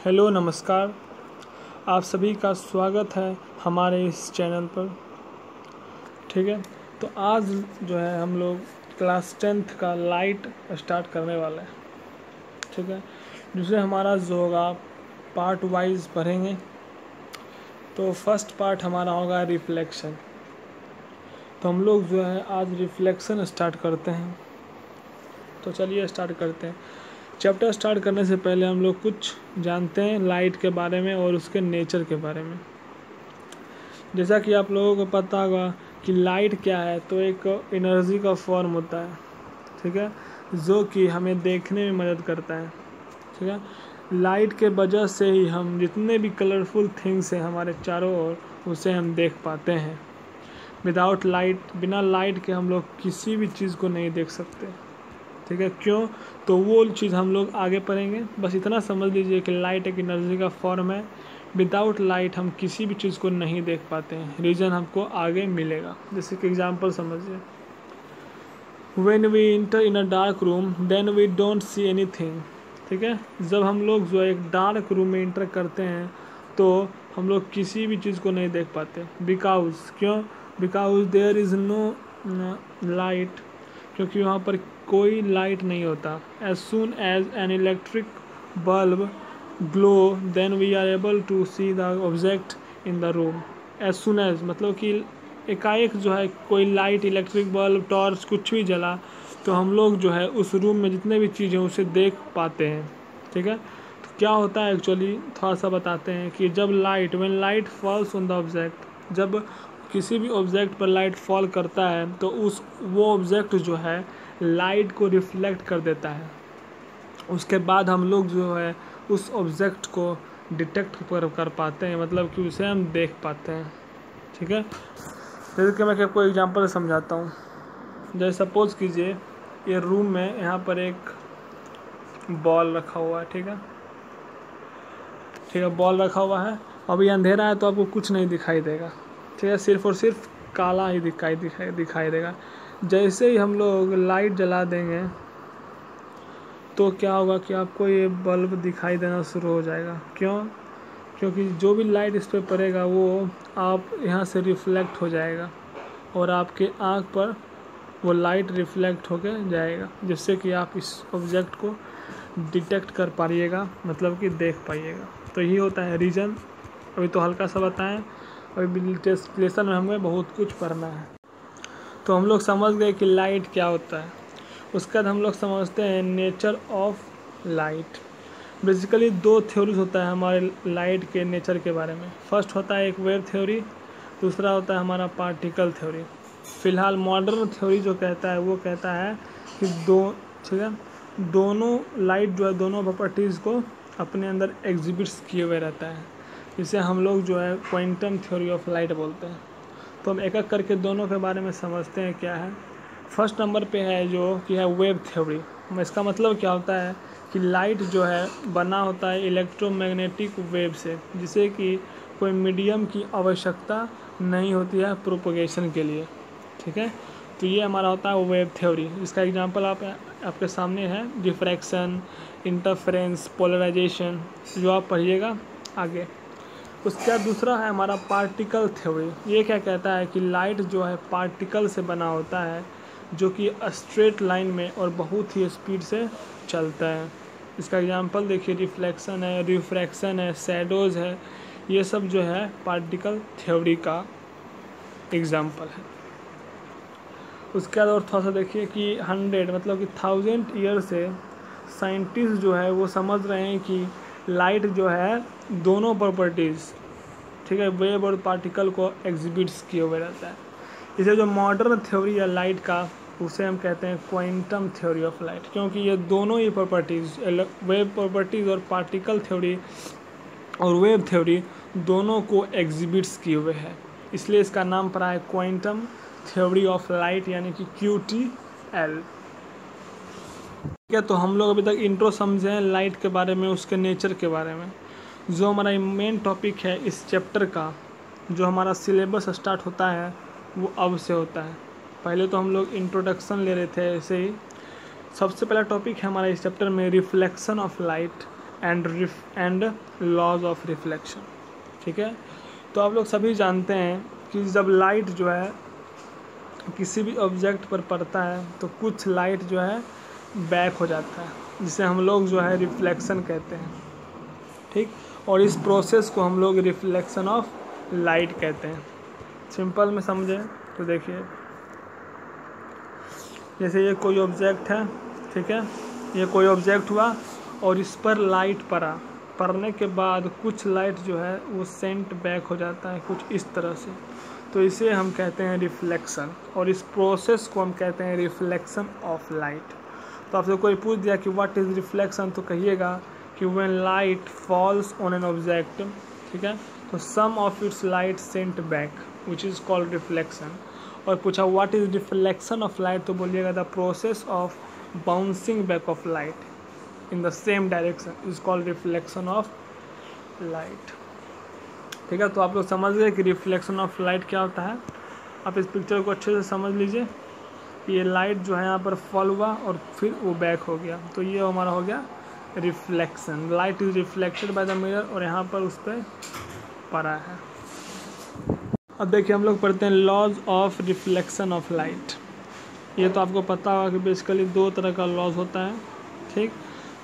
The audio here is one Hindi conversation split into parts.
हेलो नमस्कार। आप सभी का स्वागत है हमारे इस चैनल पर। ठीक है, तो आज जो है हम लोग क्लास 10th का लाइट स्टार्ट करने वाले हैं। ठीक है, जिसमें हमारा जो होगा पार्ट वाइज पढ़ेंगे। तो फर्स्ट पार्ट हमारा होगा रिफ्लेक्शन। तो हम लोग जो है आज रिफ्लेक्शन स्टार्ट करते हैं। तो चलिए स्टार्ट करते हैं। चैप्टर स्टार्ट करने से पहले हम लोग कुछ जानते हैं लाइट के बारे में और उसके नेचर के बारे में। जैसा कि आप लोगों को पता होगा कि लाइट क्या है, तो एक एनर्जी का फॉर्म होता है। ठीक है, जो कि हमें देखने में मदद करता है। ठीक है, लाइट के वजह से ही हम जितने भी कलरफुल थिंग्स हैं हमारे चारों ओर, उसे हम देख पाते हैं। विदाउट लाइट, बिना लाइट के हम लोग किसी भी चीज़ को नहीं देख सकते। ठीक है, क्यों? तो वो चीज़ हम लोग आगे पढ़ेंगे। बस इतना समझ लीजिए कि लाइट एक एनर्जी का फॉर्म है। विदाउट लाइट हम किसी भी चीज़ को नहीं देख पाते हैं। रीज़न हमको आगे मिलेगा। जैसे कि एग्जांपल समझिए, when we enter in a dark room then we don't see anything. ठीक है, जब हम लोग जो एक डार्क रूम में इंटर करते हैं तो हम लोग किसी भी चीज़ को नहीं देख पाते। क्यों? Because there is no light, क्योंकि वहाँ पर कोई लाइट नहीं होता। As soon as an electric bulb glow then we are able to see the object in the room. As soon as मतलब कि एकाएक जो है कोई लाइट, इलेक्ट्रिक बल्ब, टॉर्च कुछ भी जला तो हम लोग जो है उस रूम में जितने भी चीज़ें उसे देख पाते हैं। ठीक है, तो क्या होता है एक्चुअली थोड़ा सा बताते हैं कि जब light, when light falls on the object, जब किसी भी ऑब्जेक्ट पर लाइट फॉल करता है तो वो ऑब्जेक्ट जो है लाइट को रिफ्लेक्ट कर देता है। उसके बाद हम लोग जो है उस ऑब्जेक्ट को डिटेक्ट कर पाते हैं, मतलब कि उसे हम देख पाते हैं। ठीक है, जैसे कि मैं आपको एग्जांपल समझाता हूँ। जैसे सपोज कीजिए ये रूम में यहाँ पर एक बॉल रखा हुआ है। ठीक है, बॉल रखा हुआ है। अभी अंधेरा है तो आपको कुछ नहीं दिखाई देगा। ठीक है, सिर्फ और सिर्फ काला ही दिखाई देगा। जैसे ही हम लोग लाइट जला देंगे तो क्या होगा कि आपको ये बल्ब दिखाई देना शुरू हो जाएगा। क्यों? क्योंकि जो भी लाइट इस पर पड़ेगा वो आप यहाँ से रिफ्लेक्ट हो जाएगा और आपके आँख पर वो लाइट रिफ्लेक्ट होकर जाएगा, जिससे कि आप इस ऑब्जेक्ट को डिटेक्ट कर पाइएगा, मतलब कि देख पाइएगा। तो यही होता है रीज़न। अभी तो हल्का सा बताएं, अभी टेस्ट लेसन में हमें बहुत कुछ पढ़ना है। तो हम लोग समझ गए कि लाइट क्या होता है। उसके बाद हम लोग समझते हैं नेचर ऑफ लाइट। बेसिकली दो थ्योरीज होता है हमारे लाइट के नेचर के बारे में। फर्स्ट होता है एक वेव थ्योरी, दूसरा होता है हमारा पार्टिकल थ्योरी। फ़िलहाल मॉडर्न थ्योरी जो कहता है वो कहता है कि ठीक है, दोनों लाइट जो है दोनों प्रॉपर्टीज़ को अपने अंदर एग्जिबिट्स किए हुए रहता है। इसे हम लोग जो है क्वांटम थ्योरी ऑफ लाइट बोलते हैं। तो हम एक एक करके दोनों के बारे में समझते हैं क्या है। फर्स्ट नंबर पे है जो कि है वेव थ्योरी। इसका मतलब क्या होता है कि लाइट जो है बना होता है इलेक्ट्रोमैग्नेटिक वेव से, जिसे कि कोई मीडियम की आवश्यकता नहीं होती है प्रोपगेशन के लिए। ठीक है, तो ये हमारा होता है वेव थ्योरी। इसका एग्जांपल आपके सामने है, डिफ्रैक्शन, इंटरफेरेंस, पोलराइजेशन, जो आप पढ़िएगा आगे। उसका दूसरा है हमारा पार्टिकल थ्योरी। ये क्या कहता है कि लाइट जो है पार्टिकल से बना होता है, जो कि स्ट्रेट लाइन में और बहुत ही स्पीड से चलता है। इसका एग्जांपल देखिए, रिफ्लेक्शन है, रिफ्रैक्शन है, शैडोज़ है, ये सब जो है पार्टिकल थ्योरी का एग्जांपल है। उसके बाद और थोड़ा सा देखिए कि 100 मतलब कि 1000 ईयर से साइंटिस्ट जो है वो समझ रहे हैं कि लाइट जो है दोनों प्रॉपर्टीज़, ठीक है, वेव और पार्टिकल को एग्जिबिट्स किए हुए रहता है। इसे जो मॉडर्न थ्योरी है लाइट का, उसे हम कहते हैं क्वांटम थ्योरी ऑफ लाइट, क्योंकि ये दोनों ही प्रॉपर्टीज़, वेव प्रॉपर्टीज़ और पार्टिकल थ्योरी और वेव थ्योरी दोनों को एग्जिबिट्स किए हुए है, इसलिए इसका नाम पड़ा है क्वांटम थ्योरी ऑफ लाइट, यानी कि QTL। ठीक है, तो हम लोग अभी तक इंट्रो समझे हैं लाइट के बारे में, उसके नेचर के बारे में। जो हमारा मेन टॉपिक है इस चैप्टर का, जो हमारा सिलेबस स्टार्ट होता है वो अब से होता है। पहले तो हम लोग इंट्रोडक्शन ले रहे थे ऐसे ही। सबसे पहला टॉपिक है हमारा इस चैप्टर में reflection of light. And laws of reflection. ठीक है, तो आप लोग सभी जानते हैं कि जब लाइट जो है किसी भी ऑब्जेक्ट पर पड़ता है तो कुछ लाइट जो है बैक हो जाता है, जिसे हम लोग जो है रिफ्लेक्शन कहते हैं। ठीक, और इस प्रोसेस को हम लोग रिफ्लेक्शन ऑफ लाइट कहते हैं। सिंपल में समझें तो देखिए, जैसे ये कोई ऑब्जेक्ट है, ठीक है, ये कोई ऑब्जेक्ट हुआ और इस पर लाइट पड़ने के बाद कुछ लाइट जो है वो सेंट बैक हो जाता है कुछ इस तरह से, तो इसे हम कहते हैं रिफ्लेक्शन, और इस प्रोसेस को हम कहते हैं रिफ्लेक्शन ऑफ लाइट। तो आपसे कोई पूछ दिया कि व्हाट इज़ रिफ्लेक्शन, तो कहिएगा कि when light falls on an object, ठीक है, तो some of its light sent back which is called reflection. और पूछा what is reflection of light, तो बोलिएगा the process of bouncing back of light in the same direction is called reflection of light. ठीक है, तो आप लोग समझ गए कि रिफ्लेक्शन ऑफ लाइट क्या होता है। आप इस पिक्चर को अच्छे से समझ लीजिए, ये लाइट जो है यहाँ पर फॉल हुआ और फिर वो बैक हो गया, तो ये हमारा हो गया reflection. Light is reflected by the mirror और यहाँ पर उस पर पड़ा है। अब देखिए हम लोग पढ़ते हैं laws of reflection of light. ये तो आपको पता होगा कि बेसिकली दो तरह का लॉज होता है। ठीक,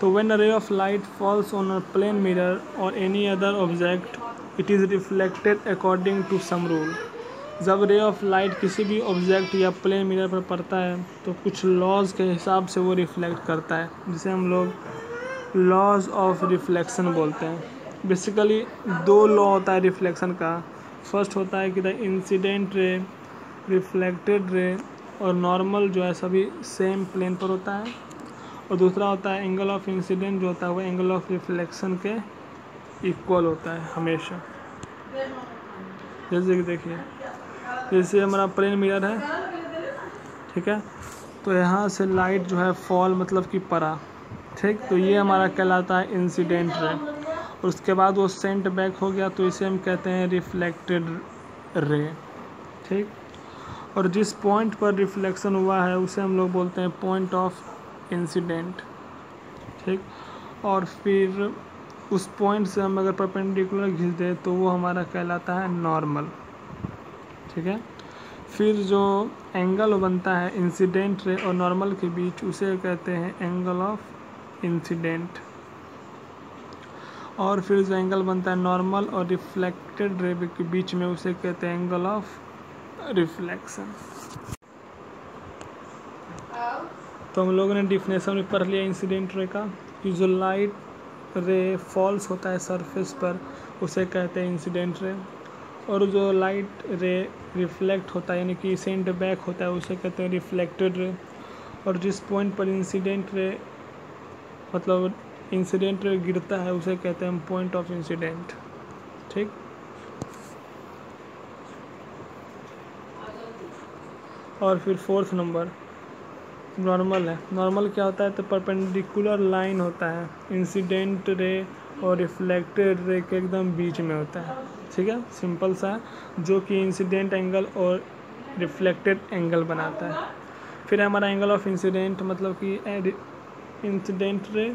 तो when a ray of light falls on a plane mirror और any other object it is reflected according to some rule. जब रे ऑफ लाइट किसी भी ऑब्जेक्ट या प्लेन मिरर पर पड़ता है तो कुछ लॉज के हिसाब से वो रिफ्लेक्ट करता है, जिसे हम लोग लॉज ऑफ रिफ्लेक्शन बोलते हैं। बेसिकली दो लॉ होता है रिफ्लेक्शन का। फर्स्ट होता है कि द इंसिडेंट रे, रिफ्लेक्टेड रे और नॉर्मल जो है सभी सेम प्लेन पर होता है, और दूसरा होता है एंगल ऑफ इंसिडेंट, जो होता है वो एंगल ऑफ रिफ्लेक्शन के इक्वल होता है हमेशा। जैसे कि देखिए, जैसे हमारा प्लेन मिरर है, ठीक है, तो यहाँ से लाइट जो है फॉल मतलब कि पड़ा, ठीक, तो ये हमारा कहलाता है इंसिडेंट रे, और उसके बाद वो सेंट बैक हो गया तो इसे हम कहते हैं रिफ्लेक्टेड रे। ठीक, और जिस पॉइंट पर रिफ्लेक्शन हुआ है उसे हम लोग बोलते हैं पॉइंट ऑफ इंसिडेंट। ठीक, और फिर उस पॉइंट से हम अगर परपेंडिकुलर खींच दें तो वो हमारा कहलाता है नॉर्मल। ठीक है, फिर जो एंगल बनता है इंसिडेंट रे और नॉर्मल के बीच उसे कहते हैं एंगल ऑफ इंसिडेंट, और फिर जो एंगल बनता है नॉर्मल और रिफ्लेक्टेड रे के बीच में उसे कहते हैं एंगल ऑफ रिफ्लेक्शन। तो हम लोगों ने डिफिनेशन में पढ़ लिया इंसिडेंट रे का, कि जो लाइट रे फॉल्स होता है सरफेस पर उसे कहते हैं इंसिडेंट रे, और जो लाइट रे रिफ्लेक्ट होता है यानी कि सेंट बैक होता है उसे कहते हैं रिफ्लेक्टेड रे, और जिस पॉइंट पर इंसिडेंट रे मतलब इंसिडेंट रे गिरता है उसे कहते हैं पॉइंट ऑफ इंसिडेंट। ठीक, और फिर फोर्थ नंबर नॉर्मल है। नॉर्मल क्या होता है, तो परपेंडिकुलर लाइन होता है इंसिडेंट रे और रिफ्लेक्टेड रे के एकदम बीच में होता है। ठीक है, सिंपल सा है, जो कि इंसिडेंट एंगल और रिफ्लेक्टेड एंगल बनाता है। फिर हमारा एंगल ऑफ इंसिडेंट मतलब कि इंसिडेंट रे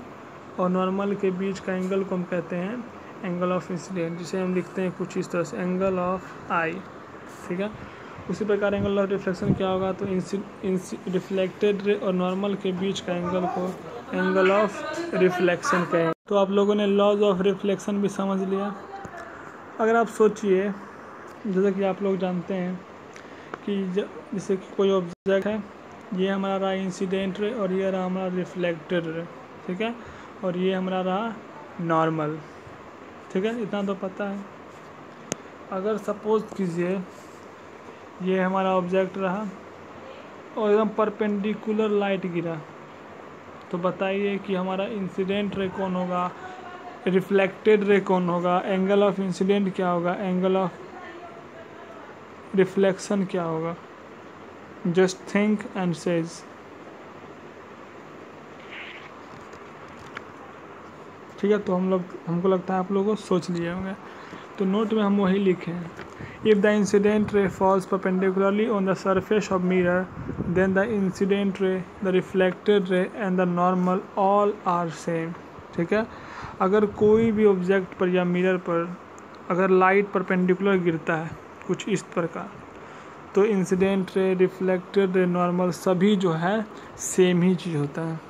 और नॉर्मल के बीच का एंगल को हम कहते हैं एंगल ऑफ इंसिडेंट, जिसे हम लिखते हैं कुछ इस तरह से एंगल ऑफ आई। ठीक है, उसी प्रकार एंगल ऑफ रिफ्लेक्शन क्या होगा, तो रिफ्लेक्टेड रे और नॉर्मल के बीच का एंगल को एंगल ऑफ रिफ्लेक्शन कहेंगे। तो आप लोगों ने लॉज ऑफ रिफ्लेक्शन भी समझ लिया। अगर आप सोचिए, जैसे कि आप लोग जानते हैं कि जैसे कि कोई ऑब्जेक्ट है, ये हमारा रहा इंसिडेंट रे और ये रहा हमारा रिफ्लेक्टेड रे, ठीक है, और ये हमारा रहा नॉर्मल। ठीक है, इतना तो पता है। अगर सपोज कीजिए ये हमारा ऑब्जेक्ट रहा और एकदम परपेंडिकुलर लाइट गिरा, तो बताइए कि हमारा इंसिडेंट रे कौन होगा, रिफ्लेक्टेड रे कौन होगा, एंगल ऑफ इंसिडेंट क्या होगा, एंगल ऑफ रिफ्लेक्शन क्या होगा। Just think and says. ठीक है, तो हमको लगता है आप लोगों को सोच लिए होंगे, तो नोट में हम वही लिखे हैं। If the incident ray falls perpendicularly on the surface of mirror then the incident ray, the reflected ray and the normal all are same. ठीक है, अगर कोई भी ऑब्जेक्ट पर या मिरर पर अगर लाइट परपेंडिकुलर गिरता है कुछ इस प्रकार, तो incident ray, reflected ray, normal सभी जो है सेम ही चीज़ होता है,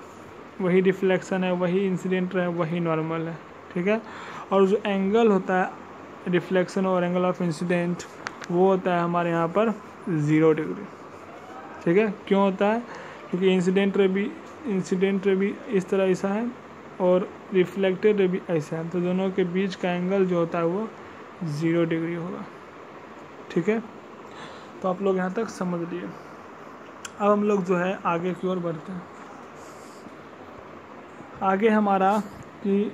वही रिफ्लेक्शन है, वही इंसिडेंट रे, वही नॉर्मल है, ठीक है। और जो एंगल होता है रिफ्लेक्शन और एंगल ऑफ इंसिडेंट, वो होता है हमारे यहाँ पर 0 डिग्री, ठीक है। क्यों होता है? क्योंकि इंसिडेंट रे भी इस तरह ऐसा है और रिफ्लेक्टेड रे भी ऐसा है, तो दोनों के बीच का एंगल जो होता है वो 0 डिग्री होगा, ठीक है। तो आप लोग यहाँ तक समझ लिए। अब हम लोग जो है आगे की ओर बढ़ते हैं। आगे हमारा कि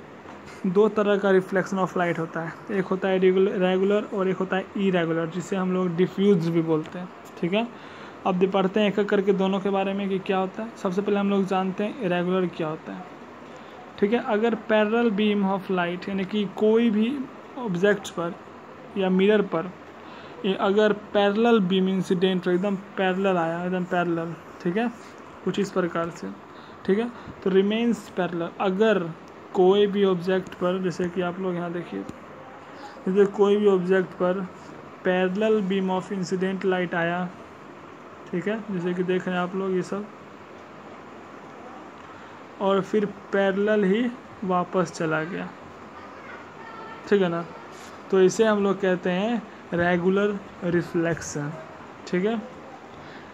2 तरह का रिफ्लेक्शन ऑफ लाइट होता है, एक होता है रेगुलर और एक होता है इरेगुलर, जिसे हम लोग डिफ्यूज भी बोलते हैं, ठीक है। अब पढ़ते हैं एक एक करके दोनों के बारे में कि क्या होता है। सबसे पहले हम लोग जानते हैं इरेगुलर क्या होता है, ठीक है। अगर पैरेलल बीम ऑफ लाइट यानी कि कोई भी ऑब्जेक्ट पर या मिरर पर अगर पैरेलल बीम इंसिडेंट एकदम पैरेलल आया, एकदम पैरेलल, ठीक है, कुछ इस प्रकार से, ठीक है, तो रिमेन्स पैरेलल। अगर कोई भी ऑब्जेक्ट पर, जैसे कि आप लोग यहाँ देखिए, जैसे कोई भी ऑब्जेक्ट पर parallel beam of incident light आया, ठीक है, जैसे कि देख रहे हैं आप लोग ये सब, और फिर पैरेलल ही वापस चला गया, ठीक है ना, तो इसे हम लोग कहते हैं रेगुलर रिफ्लेक्शन, ठीक है।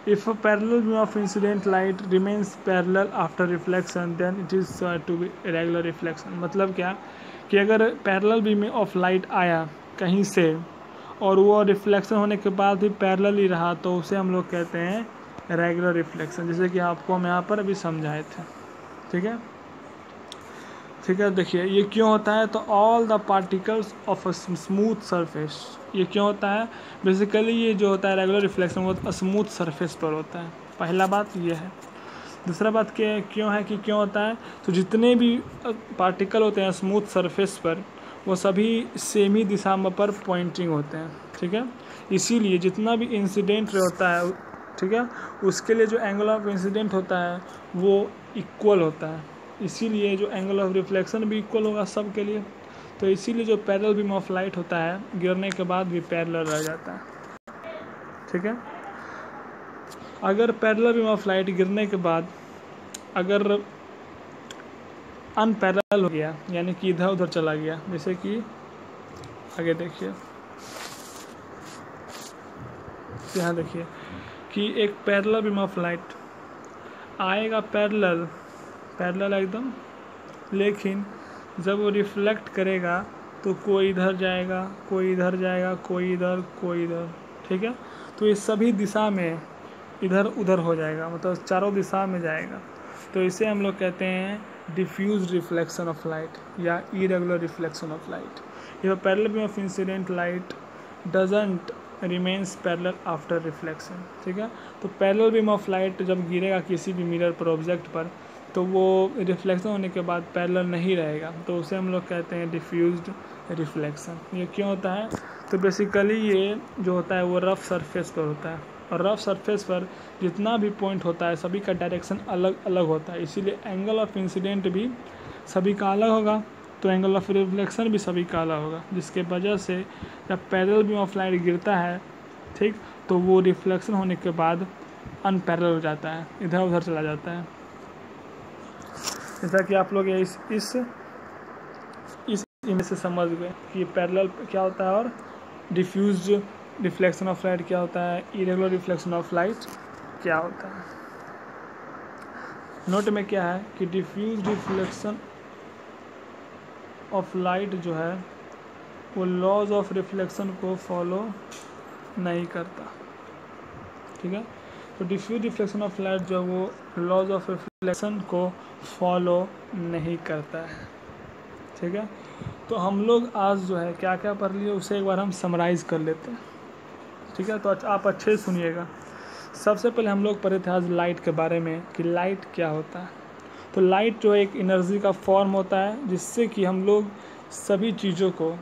If a parallel beam of incident light remains parallel after reflection then it is to be regular reflection. मतलब क्या कि अगर पैरेलल बीम ऑफ लाइट आया कहीं से और वो रिफ्लेक्शन होने के बाद भी पैरेलल ही रहा, तो उसे हम लोग कहते हैं रेगुलर रिफ्लेक्शन, जैसे कि आपको हम यहाँ पर अभी समझाए थे, ठीक है, ठीक है। देखिए ये क्यों होता है, तो all the particles of a smooth surface, ये क्यों होता है, बेसिकली ये जो होता है रेगुलर रिफ्लेक्शन वो स्मूथ सरफेस पर होता है, पहला बात ये है। दूसरा बात क्या क्यों है कि क्यों होता है, तो जितने भी पार्टिकल होते हैं स्मूथ सरफेस पर वो सभी सेम ही दिशा में पर पॉइंटिंग होते हैं, ठीक है। इसीलिए जितना भी इंसिडेंट होता है, ठीक है, उसके लिए जो एंगल ऑफ इंसिडेंट होता है वो इक्वल होता है, इसीलिए जो एंगल ऑफ रिफ्लेक्शन भी इक्वल होगा सब के लिए। तो इसीलिए जो पैरेलल बीम ऑफ लाइट होता है गिरने के बाद भी पैरेलल रह जाता है, ठीक है। अगर पैरेलल बीम ऑफ लाइट गिरने के बाद अगर अनपैरेलल हो गया, यानी कि इधर उधर चला गया, जैसे कि आगे देखिए, यहाँ देखिए कि एक पैरेलल बीम ऑफ लाइट आएगा पैरेलल एकदम, लेकिन जब वो रिफ्लेक्ट करेगा तो कोई इधर जाएगा, कोई इधर जाएगा, कोई इधर, कोई इधर, ठीक है। तो ये सभी दिशा में इधर उधर हो जाएगा, मतलब चारों दिशा में जाएगा, तो इसे हम लोग कहते हैं डिफ्यूज रिफ्लेक्शन ऑफ लाइट या इरेगुलर रिफ्लेक्शन ऑफ लाइट। यह parallel beam of incident light doesn't remains parallel after reflection, ठीक है। तो पैरेलल बीम ऑफ लाइट जब गिरेगा किसी भी मिरर पर, ऑब्जेक्ट पर, तो वो रिफ्लेक्शन होने के बाद पैरेलल नहीं रहेगा, तो उसे हम लोग कहते हैं डिफ्यूज्ड रिफ्लेक्शन। ये क्यों होता है, तो बेसिकली ये जो होता है वो रफ सरफेस पर होता है, और रफ सरफेस पर जितना भी पॉइंट होता है सभी का डायरेक्शन अलग अलग होता है, इसीलिए एंगल ऑफ इंसिडेंट भी सभी का अलग होगा, तो एंगल ऑफ रिफ्लेक्शन भी सभी का अलग होगा, जिसके वजह से जब पैरेलल बीम ऑफ लाइट गिरता है, ठीक, तो वो रिफ्लेक्शन होने के बाद अनपैरेलल हो जाता है, इधर उधर चला जाता है। जैसा कि आप लोग इस इमेज से समझ गए कि पैरेलल क्या होता है और डिफ्यूज्ड रिफ्लेक्शन ऑफ लाइट क्या होता है, इरेगुलर रिफ्लेक्शन ऑफ लाइट क्या होता है। नोट में क्या है कि डिफ्यूज्ड रिफ्लेक्शन ऑफ लाइट जो है वो लॉज ऑफ रिफ्लेक्शन को फॉलो नहीं करता, ठीक है। तो डिफ्यूज रिफ्लेक्शन ऑफ लाइट जो है वो लॉज ऑफ रिफ्लेक्शन को फॉलो नहीं करता है, ठीक है। तो हम लोग आज जो है क्या क्या पढ़ लिए उसे एक बार हम समराइज़ कर लेते हैं, ठीक है। तो आप अच्छे से सुनिएगा। सबसे पहले हम लोग पढ़े थे आज लाइट के बारे में कि लाइट क्या होता है। तो लाइट जो एक एनर्जी का फॉर्म होता है जिससे कि हम लोग सभी चीज़ों को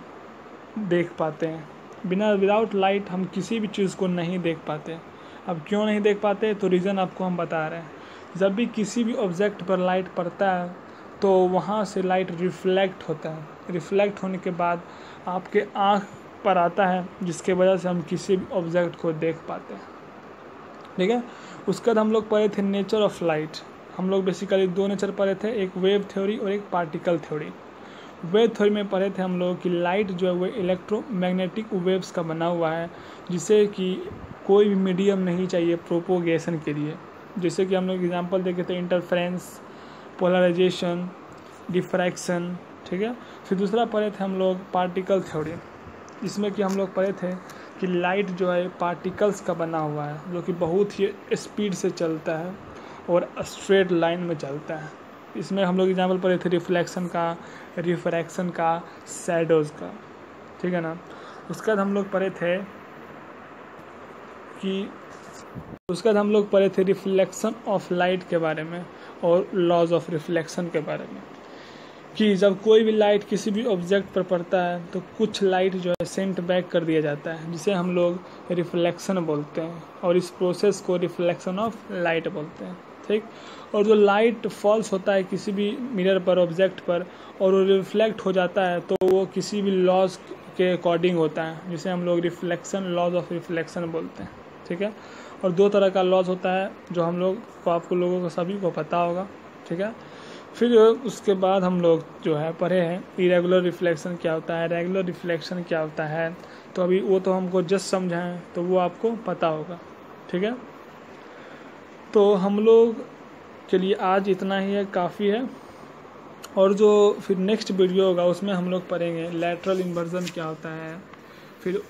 देख पाते हैं। विदाउट लाइट हम किसी भी चीज़ को नहीं देख पाते। अब क्यों नहीं देख पाते, तो रीज़न आपको हम बता रहे हैं। जब भी किसी भी ऑब्जेक्ट पर लाइट पड़ता है तो वहाँ से लाइट रिफ्लेक्ट होता है, रिफ्लेक्ट होने के बाद आपके आँख पर आता है, जिसके वजह से हम किसी भी ऑब्जेक्ट को देख पाते हैं। ठीक है, उसके बाद हम लोग पढ़े थे नेचर ऑफ लाइट। हम लोग बेसिकली दो नेचर पढ़े थे, एक वेव थ्योरी और एक पार्टिकल थ्योरी। वेव थ्योरी में पढ़े थे हम लोग कि लाइट जो है वो इलेक्ट्रोमैग्नेटिक वेव्स का बना हुआ है, जिसे कि कोई भी मीडियम नहीं चाहिए प्रोपोगेशन के लिए। जैसे कि हम लोग एग्जांपल देखे थे इंटरफेरेंस, पोलराइजेशन, डिफ्रैक्शन। ठीक है, फिर दूसरा पढ़े थे हम लोग पार्टिकल थ्योरी, इसमें कि हम लोग पढ़े थे कि लाइट जो है पार्टिकल्स का बना हुआ है, जो कि बहुत ही स्पीड से चलता है और स्ट्रेट लाइन में चलता है। इसमें हम लोग एग्जाम्पल पढ़े थे रिफ्लेक्शन का, रिफ्रैक्शन का, शैडोज़ का। ठीक है ना। उसके बाद हम लोग पढ़े थे कि रिफ्लेक्शन ऑफ लाइट के बारे में और लॉज ऑफ रिफ्लेक्शन के बारे में, कि जब कोई भी लाइट किसी भी ऑब्जेक्ट पर पड़ता है तो कुछ लाइट जो है सेंट बैक कर दिया जाता है, जिसे हम लोग रिफ्लेक्शन बोलते हैं, और इस प्रोसेस को रिफ्लेक्शन ऑफ लाइट बोलते हैं। ठीक, और जो लाइट फॉल्स होता है किसी भी मिरर पर, ऑब्जेक्ट पर, और वो रिफ्लेक्ट हो जाता है, तो वो किसी भी लॉज के अकॉर्डिंग होता है, जिसे हम लोग रिफ्लेक्शन, लॉज ऑफ रिफ्लेक्शन बोलते हैं। ठीक है, और दो तरह का लॉज होता है जो हम लोग को, आपको लोगों को सभी को पता होगा। ठीक है, फिर उसके बाद हम लोग जो है पढ़े हैं इरेगुलर रिफ्लेक्शन क्या होता है, रेगुलर रिफ्लेक्शन क्या होता है। तो अभी वो तो हमको जस्ट समझाएं तो वो आपको पता होगा। ठीक है, तो हम लोग के लिए आज इतना ही है, काफ़ी है। और जो फिर नेक्स्ट वीडियो होगा उसमें हम लोग पढ़ेंगे लैटरल इन्वर्जन क्या होता है, फिर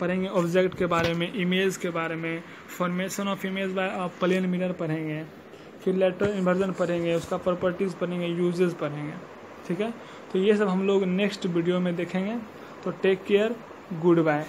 पढ़ेंगे ऑब्जेक्ट के बारे में, इमेज के बारे में, formation of image by plane mirror पढ़ेंगे, फिर लैटरल इन्वर्जन पढ़ेंगे, उसका प्रॉपर्टीज़ पढ़ेंगे, यूजेस पढ़ेंगे। ठीक है, तो ये सब हम लोग नेक्स्ट वीडियो में देखेंगे। तो टेक केयर, गुड बाय।